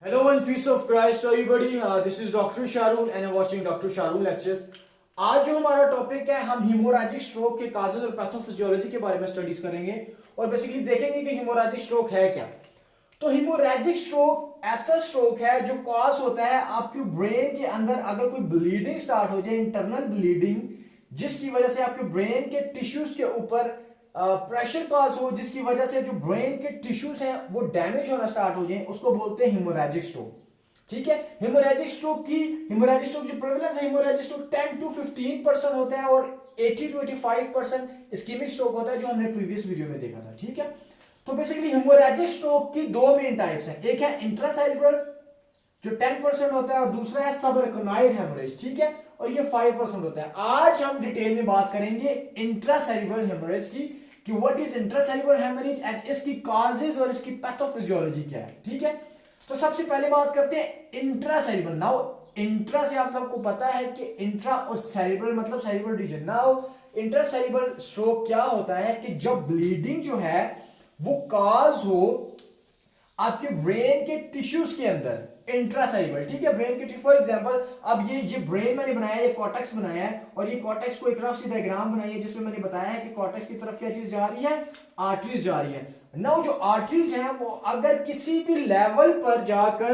Hello and peace of Christ to everybody. This is Dr. Sharoon and I'm watching Dr. Sharoon lectures. आज जो हमारा topic है हम haemorrhagic stroke के causes और पैथोफिजियोलॉजी के बारे में स्टडीज करेंगे और बेसिकली देखेंगे कि हीमोरेजिक स्ट्रोक है क्या। तो हीमोरेजिक स्ट्रोक ऐसा स्ट्रोक है जो कॉज होता है आपके ब्रेन के अंदर अगर कोई ब्लीडिंग स्टार्ट हो जाए, इंटरनल ब्लीडिंग, जिसकी वजह से आपके ब्रेन के टिश्यूज के ऊपर प्रेशर कॉज हो, जिसकी वजह से जो ब्रेन के टिश्यूज हैं वो डैमेज होना स्टार्ट हो जाए, उसको बोलते हैं हीमोरेजिक स्ट्रोक। ठीक है, हीमोरेजिक स्ट्रोक जो प्रेवलेंस है हीमोरेजिक स्ट्रोक 10 to 15% होता है और 80 to 85% इस्कीमिक स्ट्रोक होता है, जो हमने प्रीवियस वीडियो में देखा था। ठीक है, तो बेसिकली हीमोरेजिक स्ट्रोक की दो मेन टाइप्स हैं, एक है इंट्रासेरेब्रल जो 10% होता है और दूसरा है सबरेकनॉइड हेमोरेज। ठीक है, और ये 5% होता है। आज हम डिटेल में बात करेंगे इंट्रासेरेब्रल हेमोरेज की कि what is intracerebral haemorrhage and इसकी कॉजेज और इसकी पैथोफिजियोलॉजी क्या है। ठीक है, तो सबसे पहले बात करते हैं इंट्रासेरेब्रल। नाउ इंट्रा से आप सबको पता है कि इंट्रा और सेरेब्रल मतलब cerebral region. Now intracerebral stroke क्या होता है कि जब ब्लीडिंग जो है वो कॉज हो आपके ब्रेन के टिश्यूज के अंदर, इंट्रासेरेब्रल। ठीक है, ब्रेन के फॉर एग्जांपल अब ये जो ब्रेन मैंने बनाया, ये कॉर्टेक्स बनाया है और ये कॉर्टेक्स को एक रफ सी डायग्राम बनाई है जिसमें मैंने बताया है कि कॉर्टेक्स की तरफ क्या चीज जा रही है, आर्टरीज जा रही है। नाउ जो आर्टरीज हैं वो अगर किसी भी लेवल पर जाकर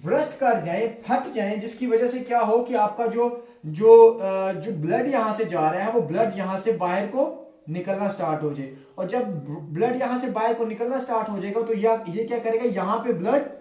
ब्रस्ट कर जाए, फट जाए, जिसकी वजह से क्या हो कि आपका जो ब्लड यहां से जा रहा है वो ब्लड यहां से बाहर को निकलना स्टार्ट हो जाए, और जब ब्लड यहां से बाहर को निकलना स्टार्ट हो जाएगा तो ये क्या करेगा, यहां पे ब्लड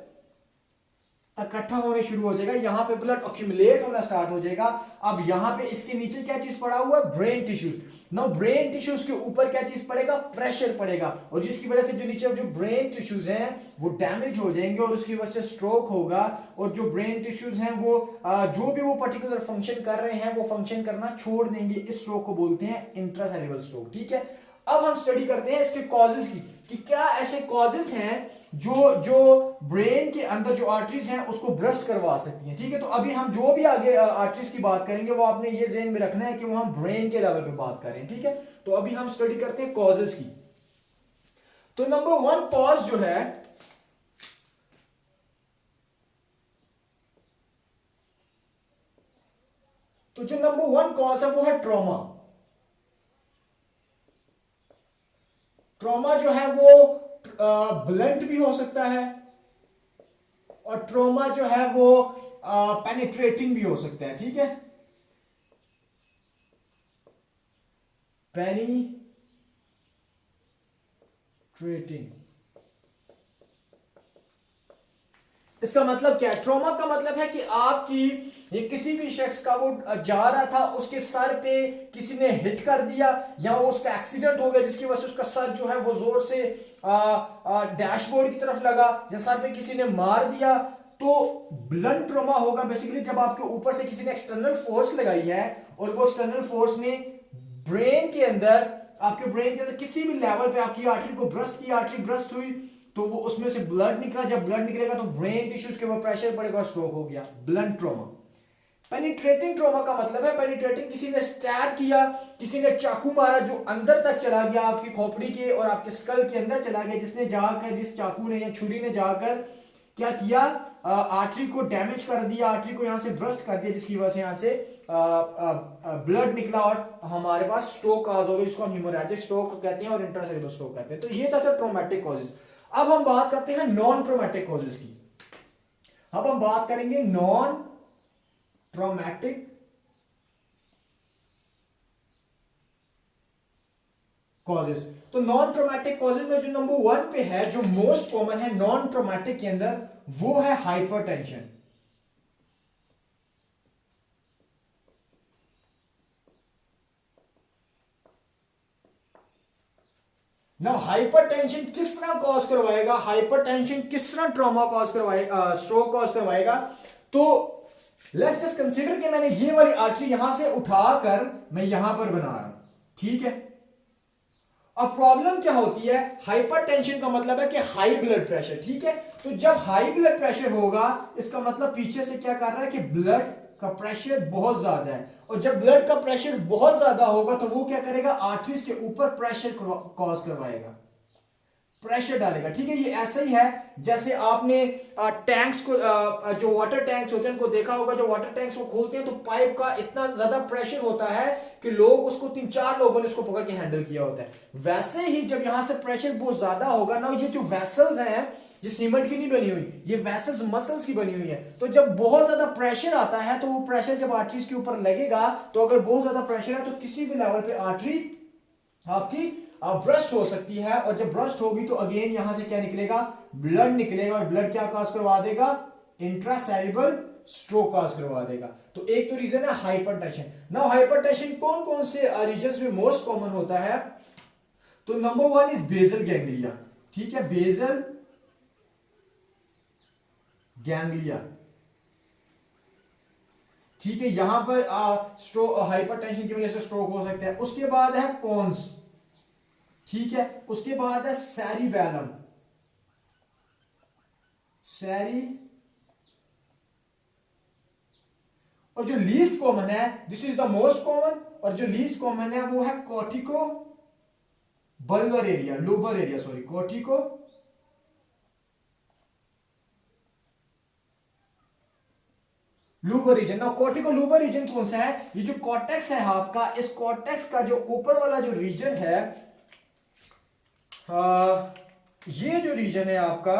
इकट्ठा होने शुरू हो जाएगा, यहां पे ब्लड अक्यूमुलेट होना स्टार्ट हो जाएगा। अब यहां पे इसके नीचे क्या चीज पड़ा हुआ है, brain tissues. No brain tissues के ऊपर क्या चीज पड़ेगा, प्रेशर पड़ेगा, और जिसकी वजह से जो नीचे जो ब्रेन टिश्यूज हैं वो डैमेज हो जाएंगे और उसकी वजह से स्ट्रोक होगा। और जो ब्रेन टिश्यूज हैं वो जो भी वो पर्टिकुलर फंक्शन कर रहे हैं वो फंक्शन करना छोड़ देंगे। इस स्ट्रोक को बोलते हैं इंट्रासेरेब्रल स्ट्रोक। ठीक है, अब हम स्टडी करते हैं इसके कॉजेज की कि क्या ऐसे कॉजेज हैं जो ब्रेन के अंदर जो आर्टरीज हैं उसको ब्रस्ट करवा सकती हैं। ठीक है, तो अभी हम जो भी आगे आर्टरीज की बात करेंगे वो आपने ये ज़हन में रखना है कि वो हम ब्रेन के लेवल पे बात करें। ठीक है, तो अभी हम स्टडी करते हैं कॉजेज की। तो नंबर 1 कॉज जो है नंबर 1 कॉज है वो है ट्रॉमा। ट्रॉमा जो है वो ब्लंट भी हो सकता है और ट्रॉमा जो है वो पेनिट्रेटिंग भी हो सकता है। ठीक है, पेनिट्रेटिंग इसका मतलब क्या है, ट्रॉमा का मतलब है कि आपकी ये किसी भी शख्स का वो जा रहा था, उसके सर पे किसी ने हिट कर दिया या वो उसका एक्सीडेंट हो गया जिसकी वजह से उसका सर जो है वो जोर से डैशबोर्ड की तरफ लगा या सर पे किसी ने मार दिया, तो ब्लंट ट्रॉमा होगा। बेसिकली जब आपके ऊपर से किसी ने एक्सटर्नल फोर्स लगाई है और वो एक्सटर्नल फोर्स ने ब्रेन के अंदर, आपके ब्रेन के अंदर किसी भी लेवल पे आपकी आर्टरी को ब्रस्ट की, आर्टरी ब्रस्ट हुई तो वो उसमें से ब्लड निकला, जब ब्लड निकलेगा तो ब्रेन टिश्यूज के ऊपर प्रेशर पड़ेगा, स्ट्रोक हो गया, ब्लंट ट्रॉमा। पेनिट्रेटिंग ट्रॉमा का मतलब है, पेनिट्रेटिंग किसी ने स्टैब किया, किसी ने चाकू मारा जो अंदर तक चला गया, आपकी खोपड़ी के और आपके स्कल के अंदर चला गया, जिसने जाकर, जिस चाकू ने या छुरी ने जाकर क्या किया, आर्टरी को डैमेज कर दिया, आर्टरी को यहां से ब्रस्ट कर दिया, जिसकी वजह से यहां से ब्लड निकला और हमारे पास स्ट्रोक कॉज हो गई, जिसको हम हीमोरेजिक स्ट्रोक कहते हैं और इंट्रासेरेब्रल स्ट्रोक कहते हैं। तो ये था ट्रॉमेटिक कॉजेज। अब हम बात करते हैं नॉन ट्रॉमेटिक कॉजेज की। अब हम बात करेंगे नॉन ट्रॉमेटिक कॉजेज। तो नॉन ट्रॉमेटिक कॉजेज में जो नंबर 1 पे है, जो मोस्ट कॉमन है नॉन ट्रॉमेटिक के अंदर, वो है हाइपरटेंशन। ना हाइपरटेंशन किस तरह कॉज करवाएगा, हाइपरटेंशन किस तरह ट्रॉमा कॉज करवाएगा, स्ट्रोक कॉज करवाएगा। तो लेट्स जस्ट कंसीडर कि मैंने ये वाली आर्टरी यहां से उठाकर मैं यहां पर बना रहा हूं। ठीक है, अब प्रॉब्लम क्या होती है, हाइपरटेंशन का मतलब है कि हाई ब्लड प्रेशर। ठीक है, तो जब हाई ब्लड प्रेशर होगा इसका मतलब पीछे से क्या कर रहा है कि ब्लड का प्रेशर बहुत ज्यादा है, और जब ब्लड का प्रेशर बहुत ज्यादा होगा तो वो क्या करेगा, आर्टरीज के ऊपर प्रेशर कॉज करवाएगा। प्रेशर डालेगा। ठीक है, ये ऐसा ही है जैसे आपने टैंक्स को जो वाटर टैंक्स होते हैं उनको देखा होगा। जो वाटर टैंक्स को खोलते हैं तो पाइप का इतना ज्यादा प्रेशर होता है कि लोग उसको 3-4 लोगों ने उसको पकड़ के हैंडल किया होता है। वैसे ही जब यहां से प्रेशर बहुत ज्यादा होगा ना, ये जो वेसल्स हैं ये सीमेंट की नहीं बनी हुई, ये वेसल्स मसल्स की बनी हुई है। तो जब बहुत ज्यादा प्रेशर आता है तो वो प्रेशर जब आर्टरीज के ऊपर लगेगा, तो अगर बहुत ज्यादा प्रेशर है तो किसी भी लेवल पे आर्टरी आपकी ब्रस्ट हो सकती है। और जब ब्रस्ट होगी तो अगेन यहां से क्या निकलेगा, ब्लड निकलेगा। और ब्लड क्या कॉज करवा देगा, इंट्रासेरिब्रल स्ट्रोक कॉज करवा देगा। तो एक तो रीजन है हाइपरटेंशन। नाउ हाइपरटेंशन कौन कौन से रीजन्स में मोस्ट कॉमन होता है, तो नंबर 1 इज बेसल गैंग्लिया। ठीक है, बेसल गैंग्लिया। ठीक है, यहां पर स्ट्रोक हाइपरटेंशन की वजह से स्ट्रोक हो सकता है। उसके बाद है पोन्स। ठीक है, उसके बाद है सेरिबैलम, सैरी। और जो लीस्ट कॉमन है, this is the most common, और जो लीस्ट कॉमन है वो है cortico bulbar area, lobar area, sorry, cortico lobar region. ना कॉर्टिको लूबर रीजन कौन सा है, ये जो कॉर्टेक्स है आपका, इस कॉर्टेक्स का जो ऊपर वाला जो रीजन है, ये जो रीजन है आपका,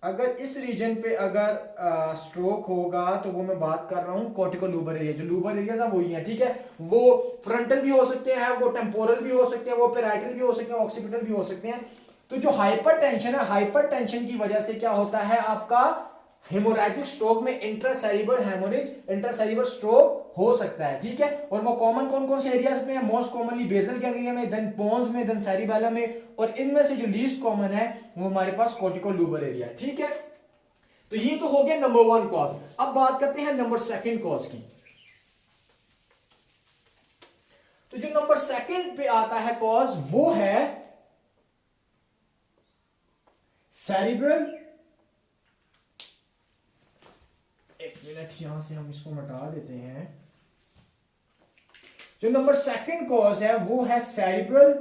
अगर इस रीजन पे अगर स्ट्रोक होगा तो वो मैं बात कर रहा हूं कॉर्टिको लूबर एरिया। जो लूबर एरिया है वही है। ठीक है, वो फ्रंटल भी हो सकते हैं, वो टेम्पोरल भी हो सकते हैं, वो पेराइटल भी हो सकते हैं, ऑक्सीपिटल भी हो सकते हैं। तो जो हाइपरटेंशन है, हाइपरटेंशन की वजह से क्या होता है आपका, हेमोरेजिक स्ट्रोक में इंट्रासेरिब्रल हेमोरेज, इंट्रासेरिब्रल स्ट्रोक हो सकता है। ठीक है, और वो कॉमन कौन कौन से एरियाज में है, मोस्ट कॉमनली बेसल गैंग्लिया में, देन पोन्स में, देन सेरिबेलम में, और इनमें से जो लीस्ट कॉमन है वो हमारे पास कॉर्टिको लूबर एरिया है। ठीक है, तो ये तो हो गया नंबर 1 कॉज। अब बात करते हैं नंबर 2 कॉज की। तो जो नंबर 2 पे आता है कॉज, वो है सेरिब्रल, एक मिनट, यहां से हम इसको हटा देते हैं। जो नंबर 2 कॉज है वो है cerebral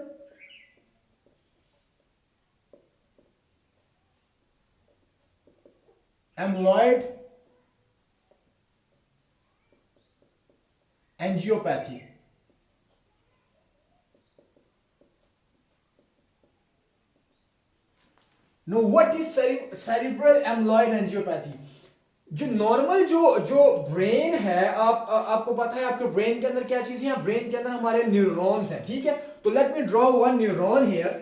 amyloid angiopathy. No, what is cerebral amyloid angiopathy? जो नॉर्मल जो जो ब्रेन है, आपको पता है आपके ब्रेन के अंदर क्या चीज है, ब्रेन के अंदर हमारे न्यूरॉन्स हैं। ठीक है, तो let me draw one neuron here.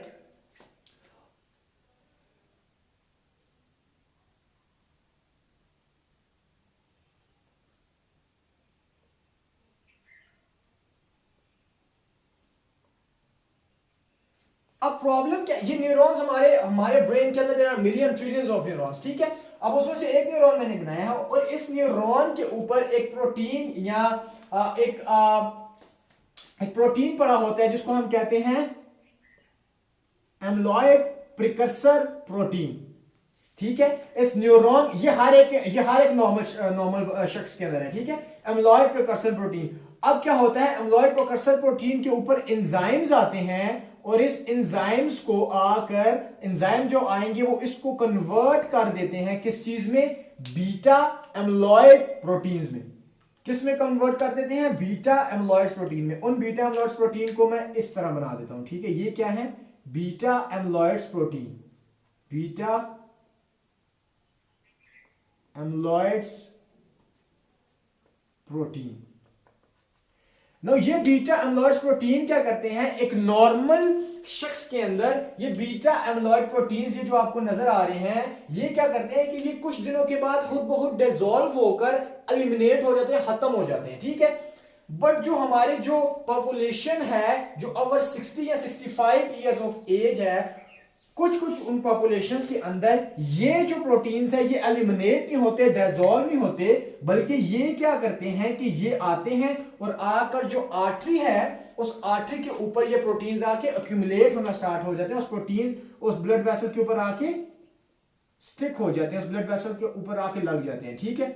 अब प्रॉब्लम क्या, ये न्यूरॉन्स हमारे हमारे ब्रेन के अंदर there are million trillions of neurons. ठीक है, अब उसमें से एक न्यूरॉन मैंने बनाया है, और इस न्यूरॉन के ऊपर एक प्रोटीन या एक प्रोटीन पड़ा होता है जिसको हम कहते हैं एमलॉयड प्रिकर्सर प्रोटीन। ठीक है, इस न्यूरॉन, ये हर एक नॉर्मल शख्स के अंदर है। ठीक है, एमलॉयड प्रिकर्सर प्रोटीन। अब क्या होता है, एमलॉयड प्रिकर्सर प्रोटीन के ऊपर एंजाइम्स आते हैं, और इस एंजाइम्स को आकर, एंजाइम जो आएंगे वो इसको कन्वर्ट कर देते हैं किस चीज में, बीटा एमलॉयड प्रोटीन्स में। किस में कन्वर्ट कर देते हैं, बीटा एमलॉयड प्रोटीन में। उन बीटा एमलॉयड प्रोटीन को मैं इस तरह बना देता हूं। ठीक है, ये क्या है, beta amyloid protein, beta amyloid protein. No, ये बीटा एमलॉयड प्रोटीन क्या करते हैं, एक नॉर्मल शख्स के अंदर ये बीटा एमलॉयड प्रोटीन, ये जो आपको नजर आ रहे हैं, ये क्या करते हैं कि ये कुछ दिनों के बाद खुद ब खुद डिसॉल्व होकर एलिमिनेट हो जाते हैं, खत्म हो जाते हैं। ठीक है, बट जो हमारे जो पॉपुलेशन है, जो ओवर 60 या 65 ईयर्स ऑफ एज है, कुछ उन पॉपुलेशंस के अंदर ये जो प्रोटीन्स है ये एलिमिनेट नहीं होते, डिसॉल्व नहीं होते, बल्कि ये क्या करते हैं कि ये आते हैं और आकर जो आर्टरी है, उस आर्टरी के ऊपर ये प्रोटीन्स आके एक्यूमुलेट होना स्टार्ट हो जाते हैं। उस प्रोटीन्स उस ब्लड वेसल के ऊपर आके स्टिक हो जाते हैं, उस ब्लड वेसल के ऊपर आके लग जाते हैं। ठीक है,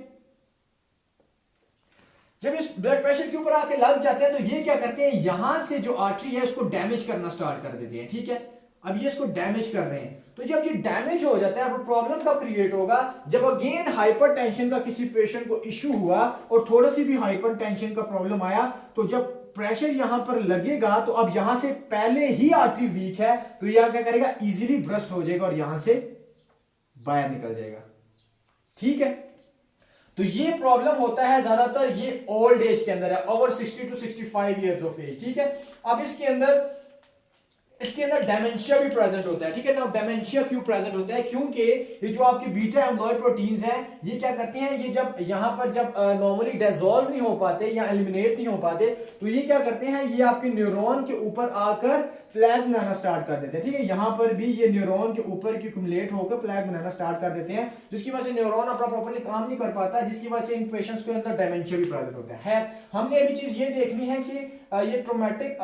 जब इस ब्लड प्रेशर के ऊपर आके लग जाते हैं तो ये क्या करते हैं, यहां से जो आर्टरी है उसको डैमेज करना स्टार्ट कर देते हैं। ठीक है, अब ये इसको डैमेज कर रहे हैं। तो जब ये डैमेज हो जाता है, प्रॉब्लम कब क्रिएट होगा, जब अगेन हाइपरटेंशन का किसी पेशेंट को इश्यू हुआ और थोड़ा सी भी हाइपरटेंशन का प्रॉब्लम आया, तो जब प्रेशर यहां पर लगेगा तो अब यहां से पहले ही आर्टरी वीक है, तो यहां क्या करेगा, इजीली ब्रस्ट हो जाएगा और यहां से बाहर निकल जाएगा। ठीक है, तो ये प्रॉब्लम होता है ज्यादातर ये ओल्ड एज के अंदर है, over 60 to 65 years of age. ठीक है, अब इसके अंदर डेमेंशिया भी प्रेजेंट होता है। ठीक है ना, डेमेंशिया क्यों प्रेजेंट होता है, क्योंकि ये जो आपकी बीटा एम्लॉयड प्रोटीन्स हैं, ये क्या करते हैं, ये जब यहां पर जब नॉर्मली डिसॉल्व नहीं हो पाते या एलिमिनेट नहीं हो पाते, तो ये क्या करते हैं, ये आपके न्यूरॉन के ऊपर आकर फ्लैग बनाना स्टार्ट कर देते हैं। ठीक है, यहां पर भी ये न्यूरॉन के ऊपर एक्यूमुलेट होकर फ्लैग बनाना स्टार्ट कर देते हैं, जिसकी वजह से न्यूरॉन अपना प्रॉपर्ली काम नहीं कर पाता, जिसकी वजह से इन पेशेंट्स के अंदर डेमेंशिया भी प्रेजेंट होता है। हमने अभी चीज ये देखनी है कि ये ट्रोमेटिक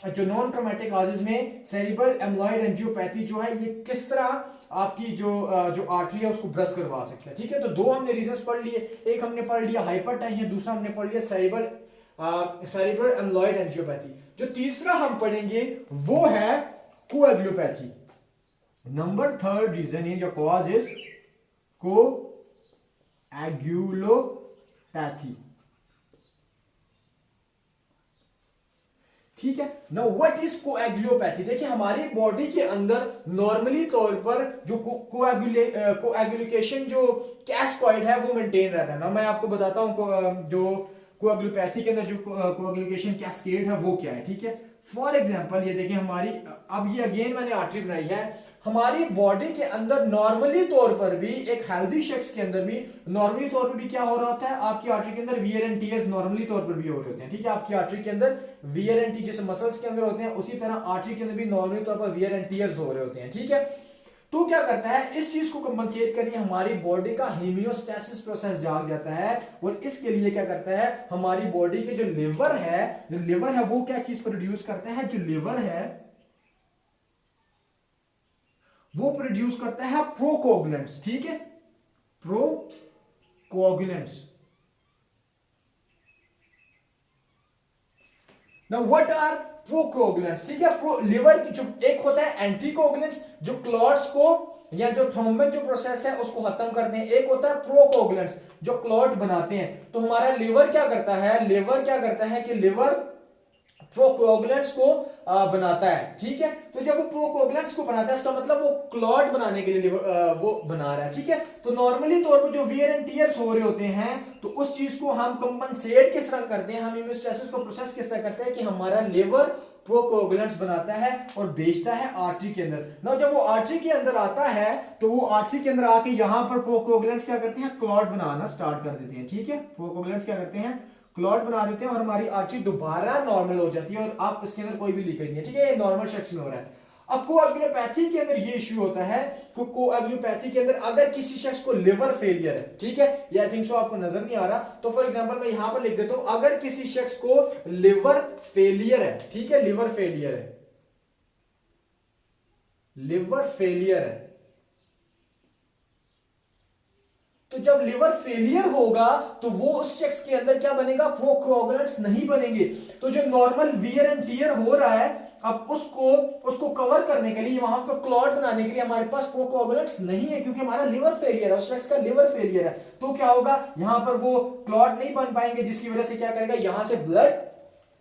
जो नॉन ट्रोमेटिक काजेज में सेरिब्रल एम्लॉयड एंजियोपैथी जो है, ये किस तरह आपकी जो आर्टरी है उसको ब्रस्ट करवा सकते हैं। ठीक है, तो दो हमने रीजंस पढ़ लिए, एक हमने पढ़ लिया हाइपरटेंशन, दूसरा हमने पढ़ लिया सेरिब्रल एम्लॉयड एंजियोपैथी। जो तीसरा हम पढ़ेंगे वो है coagulopathy. Number third reason in your cause is coagulopathy. ठीक है, नाउ व्हाट इज कोएगुलोपैथी। देखिए हमारी बॉडी के अंदर नॉर्मली तौर पर जो कोएगुलेशन जो कैस्कॉइड है वो मेंटेन रहता है ना। मैं आपको बताता हूं जो कोएगुलोपैथी के अंदर जो कोएगुलेशन कैस्केड है वो क्या है। ठीक है, फॉर एग्जांपल ये देखिए हमारी, अब ये अगेन मैंने आर्टरी बनाई है, हमारी बॉडी के अंदर नॉर्मली तौर पर भी, एक हेल्दी शख्स के अंदर भी नॉर्मली तौर पर भी क्या हो रहा होता है, आपकी आर्टरी के अंदर वियर एंड टीयर्स नॉर्मली तौर पर भी हो रहे होते हैं। ठीक है, आपकी आर्टरी के अंदर वियर एंड टी जैसे मसल्स के अंदर होते हैं, उसी तरह आर्टरी के अंदर भी नॉर्मली तौर पर वियर एंड टीयर्स हो रहे होते हैं। ठीक है, तो क्या करता है, इस चीज को कंपनसेट करके हमारी बॉडी का होमियोस्टेसिस प्रोसेस जाग जाता है, और इसके लिए क्या करता है, हमारी बॉडी के जो लिवर है वो क्या चीज प्रोड्यूस करता है, जो लिवर है वो प्रोड्यूस करता है प्रोकोगुलेंट्स। ठीक है, procoagulants. Now what are procoagulants. ठीक है, लिवर की जो एक होता है एंटीकोगुलेंट्स जो क्लॉट्स को या जो थ्रोम्बिन जो प्रोसेस है उसको खत्म करते हैं, एक होता है प्रोकोगुलेंट्स जो क्लॉट बनाते हैं। तो हमारा लिवर क्या करता है कि लिवर प्रोकोगुलेंट्स को बनाता है। ठीक है, तो जब वो प्रोकोगुलेंट्स को बनाता है इसका मतलब वो क्लॉट बनाने के लिए वो बना रहा है। ठीक है, तो नॉर्मली तौर पर जो वियर एंड टीयर्स हो रहे होते हैं, तो उस चीज को हम कंपनसेट किस तरह करते हैं, हम हेमोस्टेसिस को प्रोसेस किस तरह करते हैं कि हमारा लिवर प्रोकोगुलेंट्स बनाता है और बेचता है आर्टरी के अंदर। ना जब वो आर्टरी के अंदर आता है तो वो आर्टरी के अंदर आके यहां पर प्रोकोगुलेंट्स क्या करते हैं, क्लॉट बनाना स्टार्ट कर देते हैं। ठीक है, प्रोकोगुलेंट्स क्या करते हैं, क्लॉट बना देते हैं और हमारी आर्टरी दोबारा नॉर्मल हो जाती है और आप इसके अंदर कोई भी लीकेज नहीं है। ठीक है, ये नॉर्मल शख्स में हो रहा है। अब कोएगुलोपैथी के अंदर ये इश्यू होता है, कोएगुलोपैथी के अंदर अगर किसी शख्स को लिवर फेलियर है, ठीक है, ये आई थिंक सो आपको नजर नहीं आ रहा, तो फॉर एग्जांपल मैं यहां पर लिख देता हूं, अगर किसी शख्स को लिवर फेलियर है, ठीक है, लिवर फेलियर है, तो जब लिवर फेलियर होगा तो वो उस शख्स के अंदर क्या बनेगा, प्रोकोगुलेंट्स नहीं बनेंगे। तो जो नॉर्मल वियर एंड टीयर हो रहा है, अब उसको कवर करने के लिए, वहां पर क्लॉट बनाने के लिए हमारे पास प्रोकोगुलेंट्स नहीं है, क्योंकि हमारा लिवर फेलियर है, उस शख्स का लिवर फेलियर है। तो क्या होगा, यहां पर वो क्लॉट नहीं बन पाएंगे, जिसकी वजह से क्या करेगा,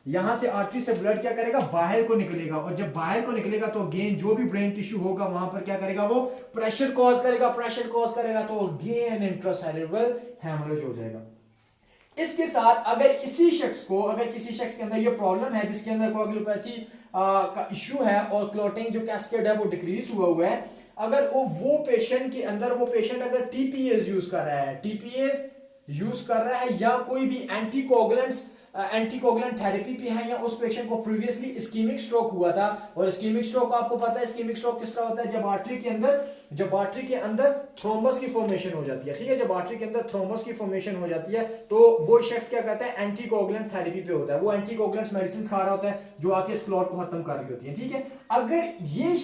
यहां से आर्टरी से ब्लड क्या करेगा, बाहर को निकलेगा, और जब बाहर को निकलेगा तो अगेन जो भी ब्रेन टिश्यू होगा वहां पर क्या करेगा, वो प्रेशर कॉज करेगा, तो अगेन इंट्रासेरेब्रल हेमोरेज हो जाएगा। इसके साथ अगर किसी शख्स के अंदर ये प्रॉब्लम है, जिसके अंदर कोएगुलोपैथी का इश्यू है और क्लॉटिंग जो कैस्केड है वो डिक्रीज हुआ है, अगर वो पेशेंट अगर टीपीएस यूज कर रहा है या कोई भी एंटीकोगुलेंट थेरेपी पे है, या उस पेशेंट को प्रीवियसली इस्कीमिक स्ट्रोक हुआ था, और इस्कीमिक स्ट्रोक आपको पता है इस्कीमिक स्ट्रोक किस तरह होता है, जब आर्टरी के अंदर थ्रोम्बस की फॉर्मेशन हो जाती है। ठीक है, जब आर्टरी के अंदर थ्रोम्बस की फॉर्मेशन हो जाती है तो वो शख्स क्या कहता है, एंटीकोगुलेंट थेरेपी पे होता है, वो एंटीकोगुलेंट मेडिसिन खा रहा होता है जो आके इस क्लॉट को खत्म कर रही होती है। ठीक है, अगर ये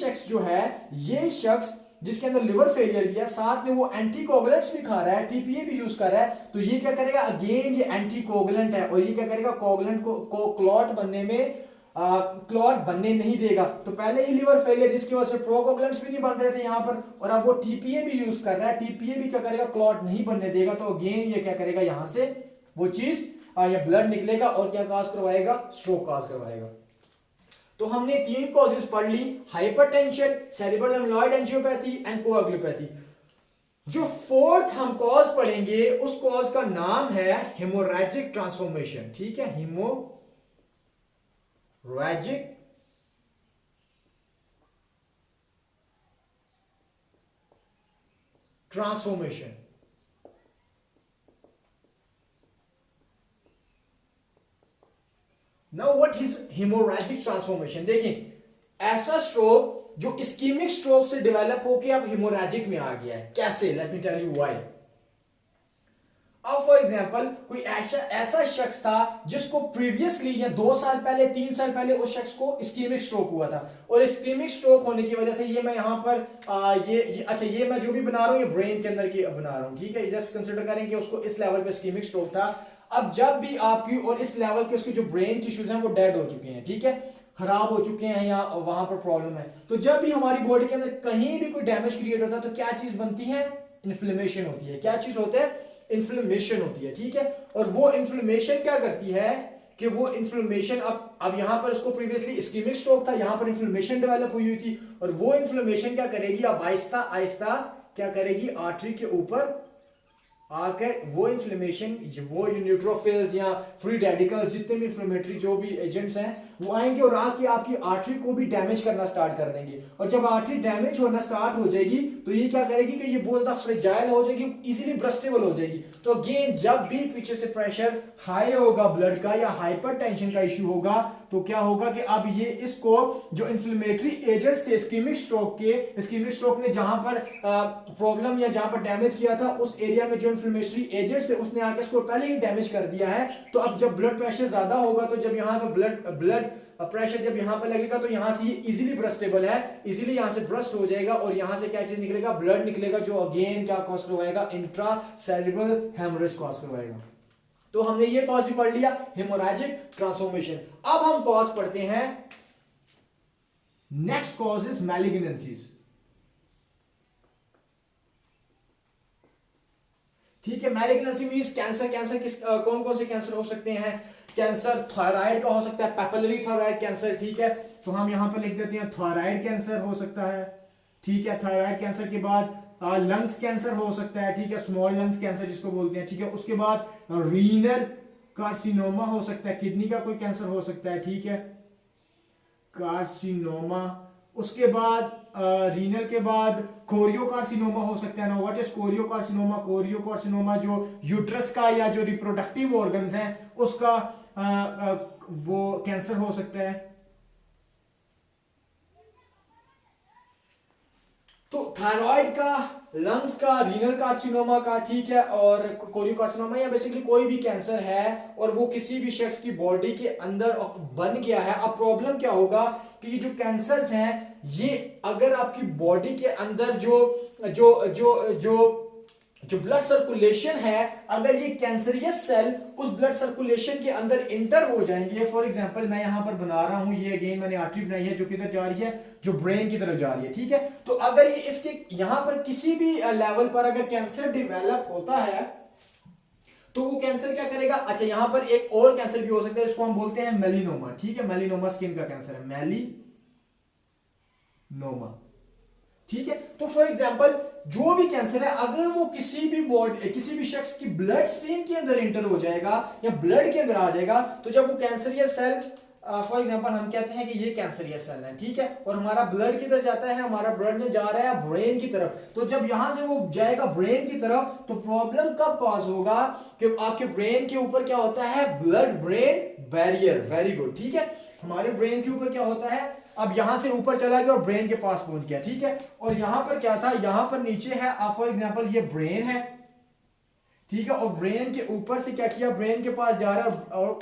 शख्स जिसके अंदर लिवर फेलियर भी है, साथ में वो एंटीकोगुलेंट्स भी खा रहा है, टीपीए भी यूज कर रहा है, तो ये क्या करेगा, अगेन ये एंटीकोगुलेंट है, और ये क्या करेगा, कोगुलेंट को क्लॉट बनने में क्लॉट बनने नहीं देगा। तो पहले ही लीवर फेलियर जिसकी वजह से प्रोकोगुलेंट्स भी नहीं बन रहे थे यहाँ पर, और अब वो टीपीए भी यूज कर रहा है, टीपीए भी क्या करेगा, क्लॉट नहीं बनने देगा। तो अगेन ये क्या करेगा, यहां से वो चीज या ब्लड निकलेगा और क्या काज करवाएगा, स्ट्रोक काज करवाएगा। तो हमने 3 कॉजेज पढ़ ली, hypertension, cerebral amyloid angiopathy and coagulopathy. जो 4th हम कॉज पढ़ेंगे उस कॉज का नाम है हेमोरैजिक ट्रांसफॉर्मेशन। ठीक है, haemorrhagic transformation. Now what is haemorrhagic transformation. देखिए, ऐसा स्ट्रोक जो इस्कीमिक स्ट्रोक से डेवलप होकर अब हेमोरैजिक में आ गया है, कैसे, let me tell you why. अब फॉर एग्जांपल कोई ऐसा शख्स था जिसको प्रीवियसली या 2 साल पहले 3 साल पहले उस शख्स को इस्कीमिक स्ट्रोक हुआ था, और इस्कीमिक स्ट्रोक होने की वजह से ये मैं यहां पर अच्छा ये मैं जो भी बना रहा हूं ये ब्रेन के अंदर की बना रहा हूं। ठीक है, जस्ट कंसीडर करें कि उसको इस लेवल पे इस्कीमिक स्ट्रोक था। अब जब भी आपकी और इस लेवल के उसके जो ब्रेन टिश्यूज हैं वो डेड हो चुके हैं, ठीक है, खराब हो चुके हैं या वहां पर प्रॉब्लम है, तो जब भी हमारी बॉडी के अंदर कहीं भी कोई डैमेज क्रिएट होता है तो क्या चीज बनती है, इन्फ्लेमेशन होती है। क्या चीज होता है, इन्फ्लेमेशन होती है। ठीक है, और वो इन्फ्लेमेशन क्या करती है कि वो इन्फ्लेमेशन अब यहां पर उसको प्रीवियसली इस्कीमिक स्ट्रोक था, यहां पर इन्फ्लेमेशन डेवलप हुई थी, और वो इन्फ्लेमेशन क्या करेगी, अब आहिस्ता आहिस्ता क्या करेगी, आर्टरी के ऊपर आकर वो इन्फ्लेमेशन, वो न्यूट्रोफिल्स या फ्री रेडिकल्स जितने भी इन्फ्लेमेटरी जो भी एजेंट्स हैं वो आएंगे और आके आपकी आर्टरी को भी डैमेज करना स्टार्ट कर देंगे। और जब आर्टरी डैमेज होना स्टार्ट हो जाएगी तो ये क्या करेगी कि ये बहुत ज्यादा फ्रेजाइल हो जाएगी, इजीली ब्रस्टेबल हो जाएगी। तो अगेन जब भी पीछे से प्रेशर हाई होगा ब्लड का या हाइपरटेंशन का इश्यू होगा तो क्या होगा कि अब ये इसको जो इन्फ्लेमेटरी एजेंट्स थे इस्कीमिक स्ट्रोक के, इस्कीमिक स्ट्रोक ने जहां पर प्रॉब्लम या जहां पर डैमेज किया था उस एरिया में जो इन्फ्लेमेटरी एजेंट्स थे उसने आके इसको पहले ही डैमेज कर दिया है। तो अब जब ब्लड प्रेशर ज्यादा होगा तो जब यहाँ पर ब्लड प्रेशर जब यहाँ पर लगेगा तो यहाँ से ये इजीली ब्रस्टेबल है, इजीली यहाँ से ब्रस्ट हो जाएगा और यहाँ से क्या चीज निकलेगा, ब्लड निकलेगा, जो अगेन क्या कॉज करवाएगा, इंट्रा सेरेब्रल हेमोरेज कॉज करवाएगा। तो हमने ये कॉज भी पढ़ लिया, हेमोरैजिक ट्रांसफॉर्मेशन। अब हम कॉज पढ़ते हैं, नेक्स्ट कॉज इज मैलिग्नेंसीज। ठीक है, मैलिग्नेंसी मींस कैंसर। कैंसर किस कौन कौन से कैंसर हो सकते हैं, कैंसर थायराइड का हो सकता है, पैपिलरी थायराइड कैंसर। ठीक है, तो हम यहां पर लिख देते हैं थायराइड कैंसर हो सकता है। ठीक है, थायराइड कैंसर के बाद लंग्स कैंसर हो सकता है। ठीक है, स्मॉल लंग्स कैंसर जिसको बोलते हैं। ठीक है, उसके बाद रीनल कार्सिनोमा हो सकता है, किडनी का कोई कैंसर हो सकता है। ठीक है, कार्सिनोमा। उसके बाद रीनल के बाद कोरियोकार्सिनोमा हो सकता है ना। व्हाट इज कोरियोकार्सिनोमा, कोरियोकार्सिनोमा जो यूट्रस का या जो रिप्रोडक्टिव ऑर्गन्स हैं उसका वो कैंसर हो सकता है। तो थायराइड का, लंग्स का, रीनल कार्सिनोमा का, ठीक है, और कोरियोकार्सिनोमा या बेसिकली कोई भी कैंसर है और वो किसी भी शख्स की बॉडी के अंदर बन गया है। अब प्रॉब्लम क्या होगा कि ये जो कैंसर्स हैं ये अगर आपकी बॉडी के अंदर जो जो जो जो जो ब्लड सर्कुलेशन है, अगर ये कैंसरियस सेल उस ब्लड सर्कुलेशन के अंदर इंटर हो जाएंगे, फॉर एग्जांपल मैं यहां पर बना रहा हूं, ये अगेन मैंने आर्टरी बनाई है जो किधर जा रही है, जो ब्रेन की तरफ जा रही है। ठीक है, तो अगर ये इसके यहां पर किसी भी लेवल पर अगर कैंसर डेवलप होता है तो वो कैंसर क्या करेगा, अच्छा यहां पर एक और कैंसर भी हो सकता है, इसको हम बोलते हैं मेलिनोमा। ठीक है, मेलिनोमा स्किन का कैंसर है, मेलिनोमा। ठीक है, तो फॉर एग्जांपल जो भी कैंसर है अगर वो किसी भी बॉडी, किसी भी शख्स की ब्लड स्ट्रीम के अंदर एंटर हो जाएगा या ब्लड के अंदर आ जाएगा, तो जब वो कैंसरियस सेल, फॉर एग्जांपल हम कहते हैं कि ये कैंसरियस सेल है, ठीक है, और हमारा ब्लड किधर जाता है, हमारा ब्लड में जा रहा है ब्रेन की तरफ, तो जब यहां से वो जाएगा ब्रेन की तरफ तो प्रॉब्लम कब कॉज होगा कि आपके ब्रेन के ऊपर क्या होता है, blood brain barrier. Very good. ठीक है, हमारे ब्रेन के ऊपर क्या होता है, अब यहां से ऊपर चला गया और ब्रेन के पास पहुंच गया। ठीक है, और यहां पर क्या था, यहां पर नीचे है, आप फॉर एग्जांपल ये ब्रेन है, ठीक है, और ब्रेन के ऊपर से क्या किया, ब्रेन के पास जा रहा है और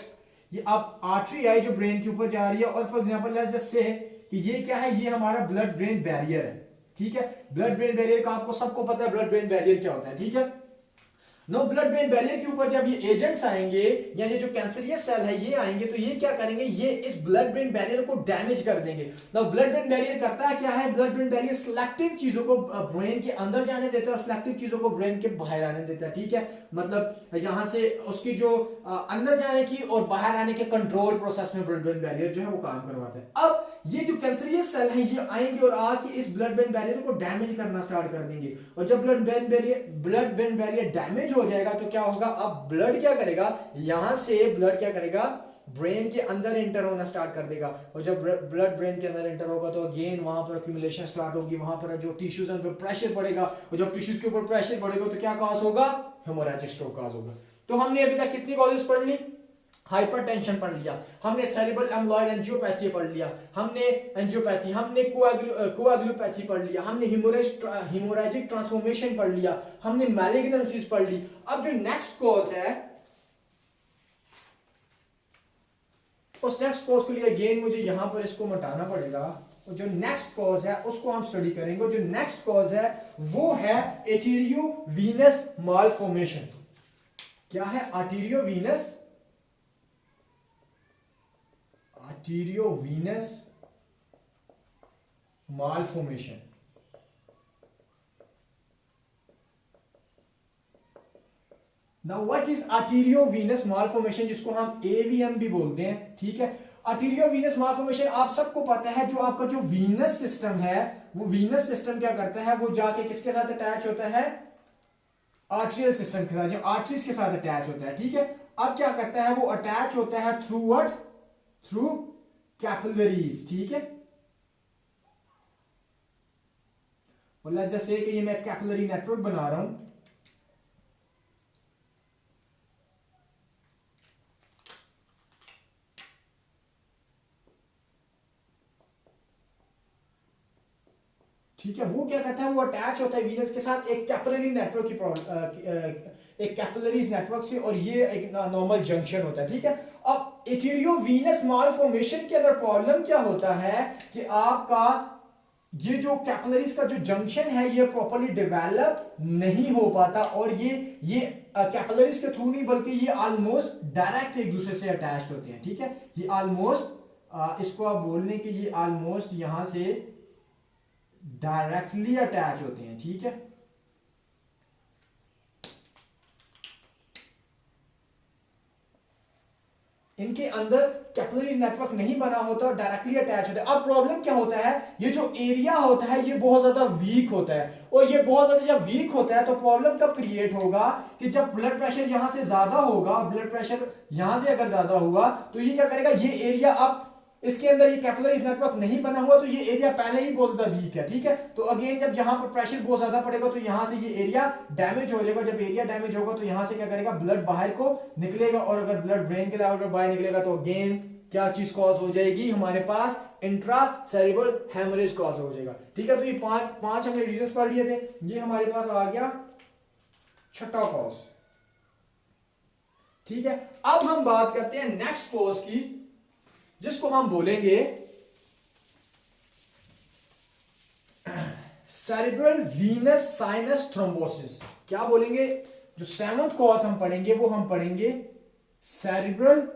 ये अब आर्टरी आई जो ब्रेन के ऊपर जा रही है, और for example let's just say कि ये क्या है, ये हमारा ब्लड ब्रेन बैरियर है। ठीक है, ब्लड ब्रेन बैरियर का आपको सबको पता है ब्लड ब्रेन बैरियर क्या होता है। ठीक है, नो ब्लड ब्रेन बैरियर के ऊपर जब ये एजेंट्स आएंगे या ये जो कैंसरियस सेल है ये आएंगे तो ये क्या करेंगे, ये इस ब्लड ब्रेन बैरियर को डैमेज कर देंगे। नाउ ब्लड ब्रेन बैरियर करता है क्या है, ब्लड ब्रेन बैरियर सिलेक्टिव चीजों को ब्रेन के अंदर जाने देता है और सिलेक्टिव चीजों को ब्रेन के बाहर आने देता है। ठीक है, मतलब यहां से उसकी जो अंदर जाने की और बाहर आने के कंट्रोल प्रोसेस में ब्लड ब्रेन बैरियर जो है वो काम करवाता है। अब ये जो कैंसरियस सेल है ये आएंगे और आके इस ब्लड ब्रेन बैरियर को डैमेज करना स्टार्ट कर देंगे और जब ब्लड ब्रेन बैरियर डैमेज हो जाएगा तो क्या होगा, अब ब्लड क्या करेगा, यहां से ब्लड क्या करेगा, ब्रेन के अंदर एंटर होना स्टार्ट कर देगा और जब ब्लड ब्रेन के अंदर एंटर होगा तो अगेन वहां पर एक्यूमुलेशन स्टार्ट होगी, वहां पर जो टिश्यूज हैं उन पर प्रेशर पड़ेगा और जब टिश्यूज के ऊपर प्रेशर पड़ेगा तो क्या कॉज होगा, हेमोरेजिक स्ट्रोक कॉज होगा। तो हमने अभी तक कितनी कॉजेस पढ़ ली, हाइपरटेंशन पढ़ लिया, हमने सेरेब्रल एम्बोलॉइड एंजियोपैथी पढ़ लिया, हमने एंजियोपैथी, हमने कोएगुलोपैथी पढ़ लिया, हमने हेमोरेजिक ट्रांसफॉर्मेशन पढ़ लिया, हमने मैलिग्नेंसीज पढ़ ली। अब जो नेक्स्ट कॉज है उस नेक्स्ट कॉज के लिए अगेन मुझे यहां पर इसको मिटाना पड़ेगा और जो नेक्स्ट कॉज है उसको हम स्टडी करेंगे। जो नेक्स्ट कॉज है वो है आर्टेरियोवेनस मालफॉर्मेशन। क्या है, arteriovenous malformation. Now what is arteriovenous malformation, जिसको हम एवीएम भी बोलते हैं। ठीक है, आर्टेरियोवेनस मालफॉर्मेशन आप सबको पता है, जो आपका जो वीनस सिस्टम है वो वीनस सिस्टम क्या करता है, वो जाके किसके साथ अटैच होता है, आर्टरियल सिस्टम के साथ, जो आर्टरीज के साथ अटैच होता है। ठीक है, अब क्या करता है, वो अटैच होता है थ्रू व्हाट, थ्रू कैपिलरीज। ठीक है, लेट्स जस्ट से कि ये मैं कैपिलरी नेटवर्क बना रहा हूं। ठीक है, वो क्या करता है, वो अटैच होता है वीनस के साथ एक कैपिलरी नेटवर्क की एक कैपिलरीज नेटवर्क से और ये एक नॉर्मल जंक्शन होता है। ठीक है, अब आर्टेरियोवेनस मालफॉर्मेशन के अंदर प्रॉब्लम क्या होता है कि आपका ये जो कैपिलरीज का जो जंक्शन है ये प्रॉपर्ली डेवलप नहीं हो पाता और ये कैपिलरीज के थ्रू नहीं बल्कि ये ऑलमोस्ट डायरेक्ट एक दूसरे से अटैच्ड होते हैं। ठीक है, ये ऑलमोस्ट इसको आप बोल लें कि ये ऑलमोस्ट यहां से डायरेक्टली अटैच होते हैं। ठीक है, इनके अंदर कैपिलरीज नेटवर्क नहीं बना होता और डायरेक्टली अटैच होता है। अब प्रॉब्लम क्या होता है, ये जो एरिया होता है ये बहुत ज्यादा वीक होता है और ये बहुत ज्यादा जब वीक होता है तो प्रॉब्लम कब क्रिएट होगा कि जब ब्लड प्रेशर यहां से ज्यादा होगा, ब्लड प्रेशर यहां से अगर ज्यादा हुआ तो ये क्या करेगा, ये एरिया अब इसके अंदर ये कैपिलरीज नेटवर्क नहीं बना हुआ तो ये एरिया पहले ही बहुत ज्यादा वीक है। ठीक है, तो अगेन जब यहां पर प्रेशर बहुत ज्यादा पड़ेगा तो यहां से ये एरिया डैमेज हो जाएगा। जब एरिया डैमेज होगा तो यहां से क्या करेगा, ब्लड बाहर को निकलेगा और अगर ब्लड ब्रेन के लेवल पर बाहर निकलेगा तो अगेन क्या चीज कॉज हो जाएगी, हमारे पास इंट्रा सेरेब्रल हेमरेज कॉज हो जाएगा। ठीक है, तो ये पांच हमने रीजंस पढ़ लिए थे, ये हमारे पास आ गया छठा कॉज। ठीक है, अब हम बात करते हैं नेक्स्ट कॉज की जिसको हम बोलेंगे सेरेब्रल वीनस साइनस थ्रोम्बोसिस। क्या बोलेंगे, जो सेवंथ कॉज हम पढ़ेंगे वो हम पढ़ेंगे सेरेब्रल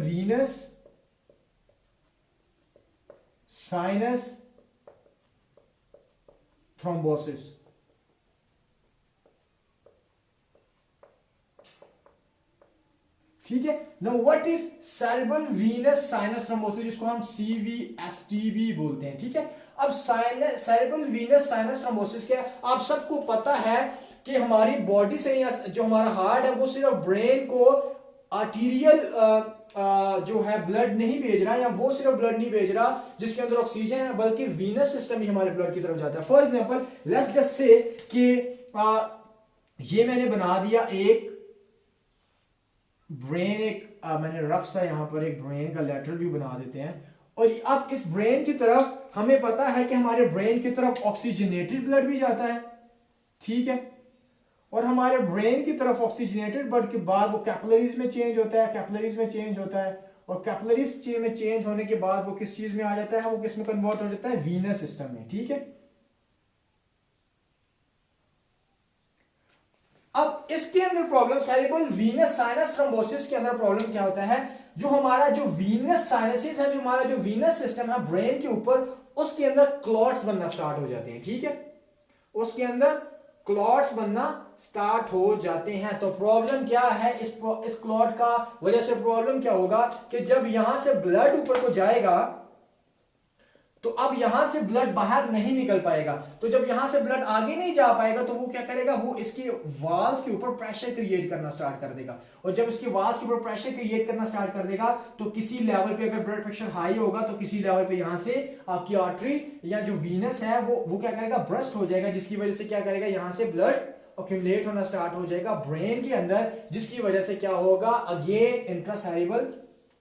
वीनस साइनस थ्रोम्बोसिस। ठीक है, now what is cerebral venous sinus thrombosis, जिसको हम CVST भी बोलते हैं। ठीक है, अब सेरेब्रल वीनस साइनस थ्रोम्बोसिस क्या है, आप सबको पता है कि हमारी बॉडी से या जो हमारा हार्ट है वो सिर्फ ब्रेन को आर्टीरियल जो है ब्लड नहीं भेज रहा, या वो सिर्फ ब्लड नहीं भेज रहा जिसके अंदर ऑक्सीजन है, बल्कि वीनस सिस्टम ही हमारे ब्लड की तरफ जाता है। For example let's just say कि ये मैंने बना दिया एक ब्रेन, मैंने रफ सा यहां पर एक ब्रेन का लेटरल भी बना देते हैं और अब इस ब्रेन की तरफ हमें पता है कि हमारे ब्रेन की तरफ ऑक्सीजनेटेड ब्लड भी जाता है। ठीक है, और हमारे ब्रेन की तरफ ऑक्सीजनेटेड ब्लड के बाद वो कैपिलरीज में चेंज होता है, कैपिलरीज में चेंज होता है, और कैपिलरीज में चेंज होने के बाद वो किस चीज में आ जाता है, वो किस में कन्वर्ट हो जाता है, वीनस सिस्टम में। ठीक है, अब इसके अंदर problem cerebral venous sinus thrombosis के अंदर प्रॉब्लम क्या होता है, जो हमारा जो वीनस साइनसिस है, जो हमारा जो वीनस सिस्टम है ब्रेन के ऊपर, उसके अंदर क्लॉट्स बनना स्टार्ट हो जाते हैं। ठीक है, उसके अंदर क्लॉट्स बनना स्टार्ट हो जाते हैं। तो प्रॉब्लम क्या है, इस क्लॉट का वजह से प्रॉब्लम क्या होगा कि जब यहां से ब्लड ऊपर को जाएगा तो अब यहां से ब्लड बाहर नहीं निकल पाएगा। तो जब यहां से ब्लड आगे नहीं जा पाएगा तो वो क्या करेगा, वो इसके वाल्स के ऊपर प्रेशर क्रिएट करना स्टार्ट कर देगा। और जब इसके वाल्स के ऊपर प्रेशर क्रिएट करना स्टार्ट कर देगा तो किसी लेवल पे अगर ब्लड प्रेशर हाई होगा तो किसी लेवल पे यहां से आपकी आर्टरी या जो वीनस है वो क्या करेगा, ब्रस्ट हो जाएगा, जिसकी वजह से क्या करेगा, यहां से ब्लड एक्यूमुलेट होना स्टार्ट हो जाएगा ब्रेन के अंदर, जिसकी वजह से क्या होगा, अगेन इंट्रासेरेब्रल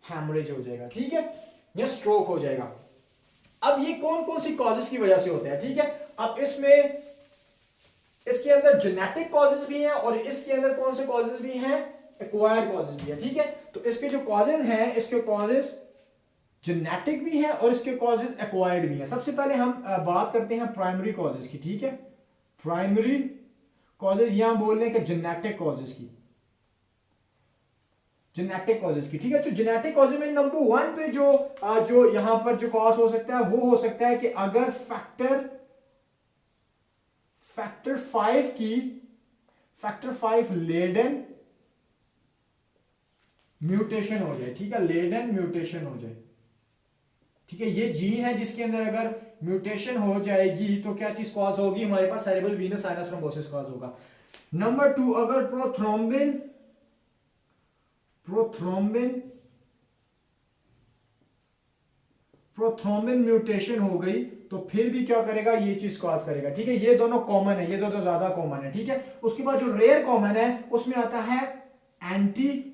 हैमरेज हो जाएगा। ठीक है, या स्ट्रोक हो जाएगा। अब ये कौन कौन सी कॉजेस की वजह से होता है। ठीक है, अब इसमें इसके अंदर जेनेटिक कॉजेस भी हैं और इसके अंदर कौन से कॉजेस भी हैं, एक्वायर्ड कॉजेस भी है। ठीक है, तो इसके जो कॉजेस हैं, इसके कॉजेस जेनेटिक भी हैं और इसके कॉजेस एक्वायर्ड भी हैं। सबसे पहले हम बात करते हैं प्राइमरी कॉजेस की। ठीक है, प्राइमरी कॉजेस यहां बोल रहे हैं कि जेनेटिक कॉजेस की, जेनेटिक कॉजेस की। ठीक है, तो जेनेटिक कॉजेस में नंबर 1 पे जो यहां पर जो कॉज हो सकता है वो हो सकता है कि अगर फैक्टर 5 लेडन म्यूटेशन हो जाए। ठीक है, लेडन म्यूटेशन हो जाए। ठीक है, ये जीन है जिसके अंदर अगर म्यूटेशन हो जाएगी तो क्या चीज कॉज होगी, हमारे पास cerebral venous sinus thrombosis cause होगा। नंबर 2, अगर प्रोथ्रोम्बिन म्यूटेशन हो गई तो फिर भी क्या करेगा, ये चीज कॉज करेगा। ठीक है, ये दोनों कॉमन है, ये दोनों ज्यादा कॉमन है। ठीक है, उसके बाद जो रेयर कॉमन है उसमें आता है एंटी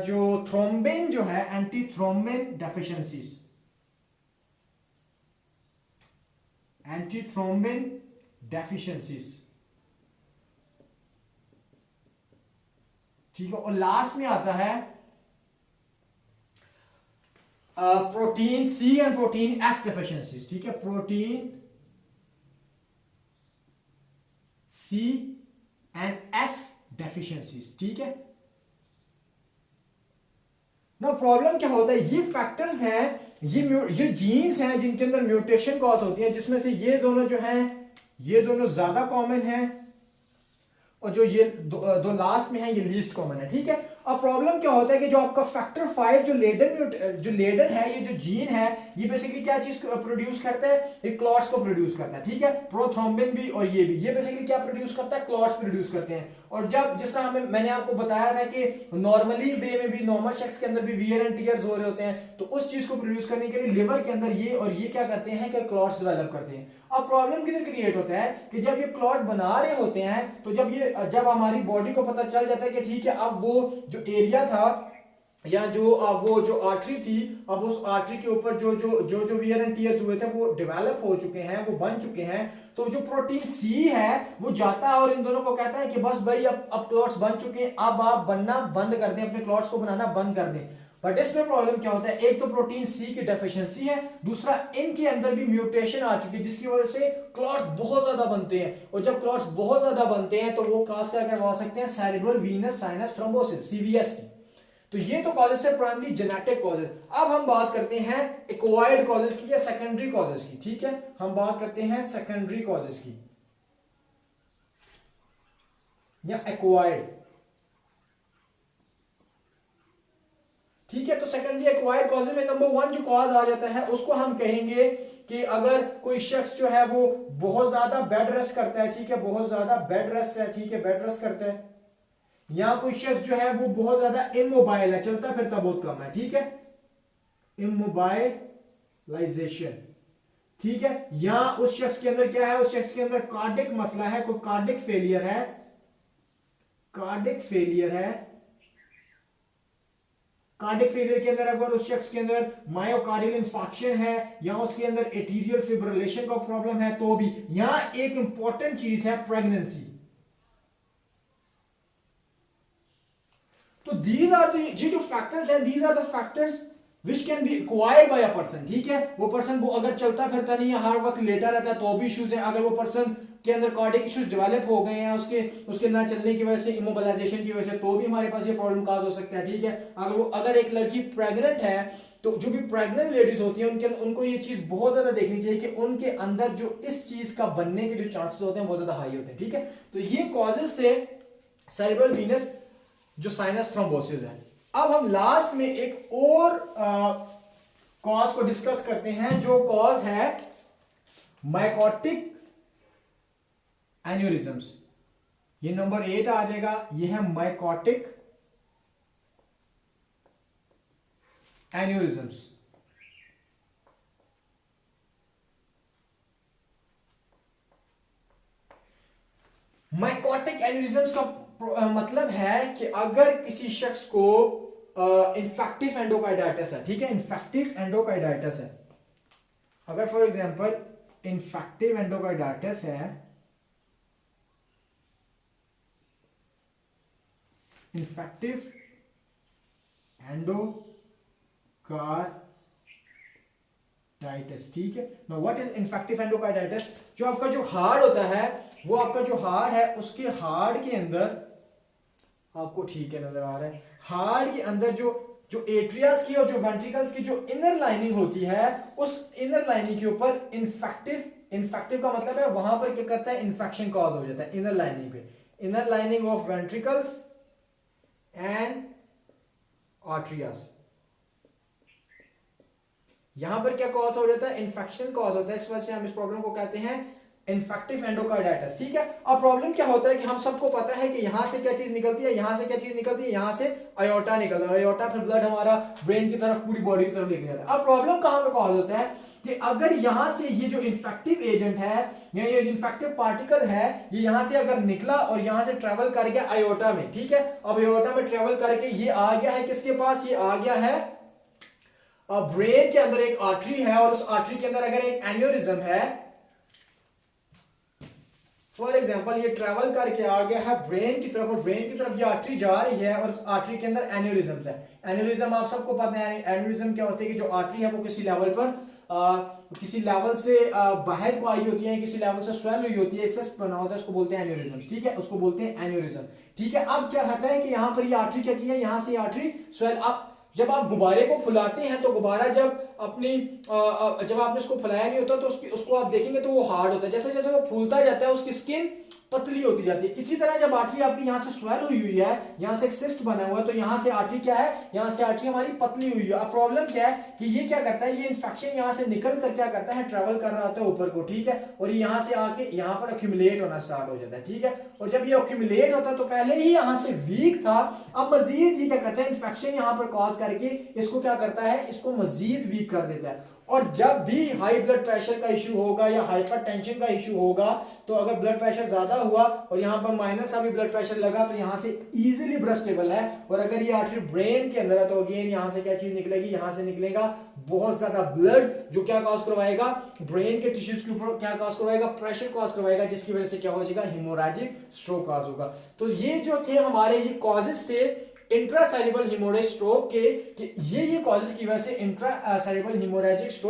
जो थ्रोम्बिन जो है, anti thrombin deficiencies, anti thrombin deficiencies. ठीक है, और लास्ट में आता है protein C and protein S deficiencies. ठीक है, protein C and S deficiencies. ठीक है, ना प्रॉब्लम क्या होता है, ये फैक्टर्स हैं, ये जीन्स हैं जिनके अंदर म्यूटेशन कॉज होती है, जिसमें से ये दोनों जो हैं ये दोनों ज्यादा कॉमन हैं और जो ये दो लास्ट में है ये लीस्ट कॉमन है। ठीक है, अब प्रॉब्लम क्या होता है कि जो आपका फैक्टर 5 जो लेडन है, ये जो जीन है, ये बेसिकली क्या चीज प्रोड्यूस करता है, ये क्लॉट्स को प्रोड्यूस करता है। ठीक है, प्रोथ्रोम्बिन भी और ये भी, ये बेसिकली क्या प्रोड्यूस करता है, क्लॉट्स प्रोड्यूस करते हैं। और जब जिस तरह मैंने आपको बताया था कि नॉर्मली वे में भी नॉर्मल शख्स के अंदर भी वियर एंड टीयर्स हो रहे होते हैं, तो उस चीज को प्रोड्यूस करने के लिए लिवर के अंदर ये और ये क्या करते हैं कि क्लॉट्स डेवलप करते हैं। अब प्रॉब्लम किधर क्रिएट होता है कि जब ये क्लॉट बना रहे होते हैं तो जब हमारी बॉडी को पता चल जाता है कि ठीक है, अब वो जो एरिया था या वो जो आर्टरी थी, अब उस आर्टरी के ऊपर जो वियर एंड टीयर्स हुए थे वो डेवलप हो चुके हैं, वो बन चुके हैं, तो जो प्रोटीन सी है वो जाता है और इन दोनों को कहता है कि बस भाई अब क्लॉट्स बन चुके हैं, अब आप बनना बंद कर दें, अपने क्लॉट्स को बनाना बंद कर दें। बट इसमें प्रॉब्लम क्या होता है, एक तो प्रोटीन सी की डेफिशिएंसी है, दूसरा इनके अंदर भी म्यूटेशन आ चुकी है जिसकी वजह से क्लॉट्स बहुत ज्यादा बनते हैं, और जब क्लॉट्स बहुत ज्यादा बनते हैं तो वो काज क्या करवा सकते हैं, cerebral venous sinus thrombosis CVS की। तो ये तो कॉजेस है प्राइमरी जेनेटिक कॉजेस। अब हम बात करते हैं एक्वायर्ड कॉजेस की या सेकेंडरी कॉजेस की। ठीक है, हम बात करते हैं सेकेंडरी कॉजेस की या एक्वायर्ड। ठीक है, तो सेकेंडरी एक्वायर्ड कॉजेस में नंबर 1 जो कॉज आ जाता है उसको हम कहेंगे कि अगर कोई शख्स जो है वो बहुत ज्यादा बेड रेस्ट करता है। ठीक है, बहुत ज्यादा बेड रेस्ट है, ठीक है, बेड रेस्ट करता है, या कोई शख्स जो है वो बहुत ज्यादा इमोबाइल है, चलता फिरता बहुत कम है। ठीक है, इमोबाइलाइजेशन। ठीक है, या उस शख्स के अंदर क्या है, उस शख्स के अंदर कार्डिक मसला है, कोई कार्डिक फेलियर है, कार्डियक फेलियर के अंदर अगर उस शख्स के अंदर मायोकार्डियल इंफार्क्शन है या उसके अंदर एट्रियल फिब्रिलेशन का प्रॉब्लम है तो भी। यहां एक इंपॉर्टेंट चीज है प्रेगनेंसी। तो दीज आर ये जो फैक्टर्स हैं, these are the factors which can be acquired by a person. ठीक है, वो पर्सन वो अगर चलता फिरता नहीं है, हर वक्त लेटा रहता है तो भी इश्यूज है। अगर वो पर्सन के अंदर कार्डियक इश्यूज डेवलप हो गए हैं उसके ना चलने की वजह से, इमोबिलाइजेशन की वजह से, तो भी हमारे पास ये प्रॉब्लम काज हो सकता है। ठीक है, अगर एक लड़की प्रेग्नेंट है तो जो भी प्रेग्नेंट लेडीज होती हैं उनको ये चीज बहुत ज्यादा देखनी चाहिए कि उनके अंदर जो इस चीज का बनने के जो चांसेस होते हैं बहुत ज्यादा हाई होते हैं। ठीक है, तो ये कॉजेस थे सेरेब्रल वीनस जो साइनस थ्रोम्बोसिस है। अब हम लास्ट में एक और कॉज को डिस्कस करते हैं, जो कॉज है माइकोटिक एन्यूरिज्म्स। ये नंबर 8 आ जाएगा, ये है माइकोटिक एन्यूरिज्म्स। माइकोटिक एन्यूरिज्म्स का मतलब है कि अगर किसी शख्स को इन्फेक्टिव एंडोकार्डाइटिस है, ठीक है, इन्फेक्टिव एंडोकार्डाइटिस है, अगर फॉर एग्जांपल इन्फेक्टिव एंडोकार्डाइटिस है, इन्फेक्टिव एंडोकार्डाइटिस, ठीक है। Now what is infective endocarditis? जो आपका जो हार्ट होता है, वो आपका जो हार्ट है उसके हार्ट के अंदर, आपको ठीक है नजर आ रहा है, हार्ट के अंदर जो जो एट्रियास की और जो वेंट्रिकल्स की जो इनर लाइनिंग होती है, उस इनर लाइनिंग के ऊपर इन्फेक्टिव का मतलब है वहां पर क्या करता है, इन्फेक्शन कॉज हो जाता है इनर लाइनिंग पे, inner lining of ventricles and arteries. यहां पर क्या कॉज हो जाता है, इन्फेक्शन कॉज होता है, इस वजह से हम इस प्रॉब्लम को कहते हैं इन्फेक्टिव एंडोकार्डाइटिस। ठीक है, अब प्रॉब्लम क्या होता है कि हम सबको पता है कि यहां से क्या चीज निकलती है, यहां से क्या चीज निकलती है, यहां से अयोटा निकलता है, अयोटा फिर ब्लड हमारा ब्रेन की तरफ, पूरी बॉडी की तरफ लेके जाता है। अब प्रॉब्लम कहां पे कॉज होता है कि अगर यहां से ये जो इन्फेक्टिव एजेंट है या ये इन्फेक्टिव पार्टिकल है, ये यहां से अगर निकला और यहां से ट्रेवल कर गया अयोटा में, ठीक है, अब अयोटा में ट्रेवल करके ये आ गया है किसके पास, ये आ गया है ब्रेन के अंदर एक आर्टरी है, और उस आर्टरी के अंदर अगर एक एन्यूरिज्म है, फॉर एग्जाम्पल ये ट्रेवल करके आ गया है ब्रेन की तरफ, और ब्रेन की तरफ ये आर्टरी जा रही है और उस आर्टरी के अंदर एन्यूरिज्म है। एन्यूरिज्म आप सबको पता है, एन्यूरिज्म क्या होती है कि जो आर्टरी है वो किसी लेवल पर किसी लेवल से बाहर को आई होती है, किसी लेवल से स्वेल हुई होती है, सिस्ट बना होता है, उसको बोलते हैं एन्यूरिज्म। ठीक है, उसको बोलते हैं एन्यूरिज्म। ठीक है, अब क्या होता है कि यहाँ पर ये आर्टरी क्या की है, यहाँ से आर्टरी स्वेल अप, जब आप गुब्बारे को फुलाते हैं तो गुब्बारा जब जब आपने उसको फुलाया नहीं होता तो उसको आप देखेंगे तो वो हार्ड होता है, जैसे जैसे वो फूलता जाता है उसकी स्किन पतली होती जाती है। इसी तरह जब आर्टरी आपकी यहाँ से स्वेल हुई है, यहाँ से एक सिस्ट बना हुआ है, तो यहाँ से आर्टरी क्या है, यहाँ से आर्टरी हमारी पतली हुई है। अब प्रॉब्लम क्या है कि ये क्या करता है, ये इन्फेक्शन यहाँ से निकल कर क्या करता है, ट्रेवल कर रहा होता है ऊपर को, ठीक है, और यहाँ से आके यहाँ पर अक्यूमुलेट होना स्टार्ट हो जाता है। ठीक है, और जब ये अक्यूमुलेट होता है तो पहले ही यहाँ से वीक था, अब मजीद ये क्या करता है, इन्फेक्शन यहाँ पर कॉज करके इसको क्या करता है, इसको मजीद वीक कर देता है। और जब भी हाई ब्लड प्रेशर का इशू होगा या हाइपरटेंशन का इशू होगा, तो अगर ब्लड प्रेशर ज्यादा हुआ और यहाँ पर माइनस अभी ब्लड प्रेशर लगा तो यहाँ से इजीली ब्रस्टेबल है, और अगर ये आर्टरी ब्रेन के अंदर है तो अगेन यहाँ से क्या चीज निकलेगी, यहाँ से निकलेगा बहुत ज्यादा ब्लड, जो क्या कॉज करवाएगा, ब्रेन के टिश्यूज के ऊपर क्या कॉज करवाएगा, प्रेशर कॉज करवाएगा, जिसकी वजह से क्या हो जाएगा, हेमोरेजिक स्ट्रोक कॉज होगा। तो ये जो थे हमारे ये कॉजेस थे इंट्रासेरेब्रल हेमोरेजिक स्ट्रोक के, कि ये कॉजेस की वजह से इंट्रासेरेब्रल हेमोरेजिक स्ट्रोक